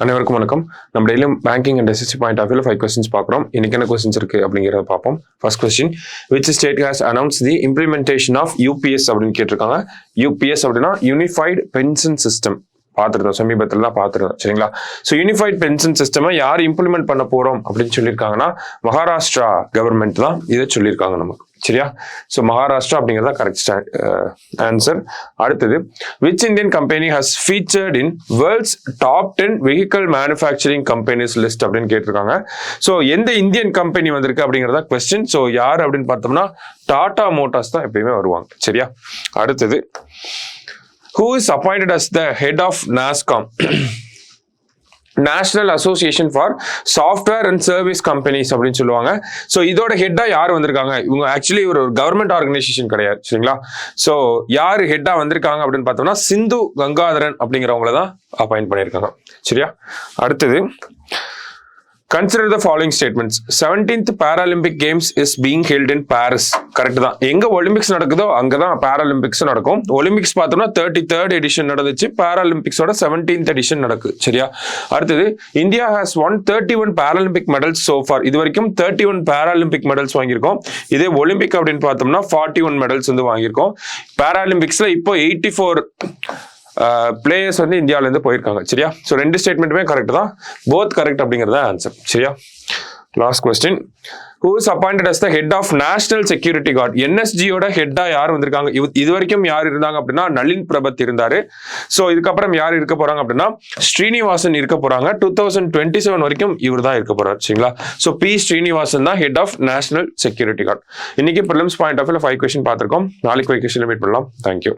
அனைவருக்கும் வணக்கம். நம்ம டெய்லியும் banking and SSC point of வியூல 5 கொஸ்டின்ஸ் பார்க்குறோம். இன்னைக்கு என்ன கொஸ்டின்ஸ் இருக்கு அப்படிங்கிறத பார்ப்போம். First question, which state has announce the implementation of UPS அப்படின்னு கேட்டிருக்காங்க. யூபிஎஸ் அப்படின்னா யூனிஃபைடு பென்ஷன் சிஸ்டம். பார்த்துருந்தோம், சமீபத்தில் தான் பார்த்துருந்தோம், சரிங்களா? ஸோ யூனிஃபைட் பென்ஷன் சிஸ்டமை யார் இம்ப்ளிமெண்ட் பண்ண போறோம் அப்படின்னு சொல்லியிருக்காங்கன்னா மகாராஷ்டிரா கவர்மெண்ட் தான் இதை சொல்லியிருக்காங்க நமக்கு, சரியா? ஸோ மகாராஷ்டிரா அப்படிங்கிறதா கரெக்ட் ஆன்சர். அடுத்தது, which Indian company has featured in world's top 10 vehicle manufacturing companies list அப்படின்னு கேட்டிருக்காங்க. ஸோ எந்த இந்தியன் கம்பெனி வந்திருக்கு அப்படிங்கிறதா கொஸ்டின். ஸோ யார் அப்படின்னு பார்த்தோம்னா டாடா மோட்டார்ஸ் தான் எப்பயுமே வருவாங்க, சரியா? அடுத்தது, who is appointed as the head of NASSCOM? National association for software and service companies அப்படின்னு சொல்லுவாங்க. ஸோ இதோட ஹெட்டா யார் வந்திருக்காங்க? இவங்க ஆக்சுவலி ஒரு கவர்மெண்ட் ஆர்கனைசேஷன் கிடையாது, சரிங்களா? ஸோ யார் ஹெட்டா வந்திருக்காங்க அப்படின்னு பார்த்தோம்னா சிந்து கங்காதரன் அப்படிங்கிறவங்கள தான் அப்பாயிண்ட் பண்ணியிருக்காங்க, சரியா? அடுத்தது, consider the following statements. 17th Paralympic Games is being held in Paris. Correct தான். எங்க ஒலிம்பிக்ஸ் நடக்குதோ அங்கதான் பாராலிம்பிக்ஸ் நடக்கும். ஒலிம்பிக்ஸ் பார்த்தோம்னா 33rd எடிஷன் நடந்துச்சு, பாராலிம்பிக்ஸோட 17th எடிஷன் நடக்கு, சரியா? அடுத்தது, India has won 31 Paralympic medals so far. இது வரைக்கும் 31 Paralympic medals வாங்கியிருக்கோம். இதே ஒலிம்பிக் அப்படின்னு பார்த்தோம்னா 41 medals வந்து வாங்கியிருக்கோம். பாராலிம்பிக்ஸ்ல இப்போ 84 பிளேயர்ஸ் வந்து இந்தியாவில இருந்து போயிருக்காங்க, சரியா? ஸோ ரெண்டு ஸ்டேட்மெண்ட்டுமே கரெக்ட் தான், போத் கரெக்ட் அப்படிங்கிறத ஆன்சர், சரியா? Last question, who is appointed as the head of national security guard? NSGயோட ஹெட்டா யார் வந்திருக்காங்க? இது வரைக்கும் யார் இருந்தாங்க அப்படின்னா நளின் பிரபத் இருந்தாரு. ஸோ இதுக்கப்புறம் யார் இருக்க போறாங்க அப்படின்னா ஸ்ரீனிவாசன் இருக்க போறாங்க. 2027 வரைக்கும் இவர் தான் இருக்க போறாரு, சரிங்களா? ஸோ பி ஸ்ரீனிவாசன் தான் head of national security guard. இன்னைக்கு ப்ரிலிம்ஸ் பாயிண்ட் ஆஃப் வியூல 5 கொஸ்டின் பார்த்திருக்கோம். நாளைக்கு 5 கொஸ்டின் மீட் பண்ணலாம். தேங்க்யூ.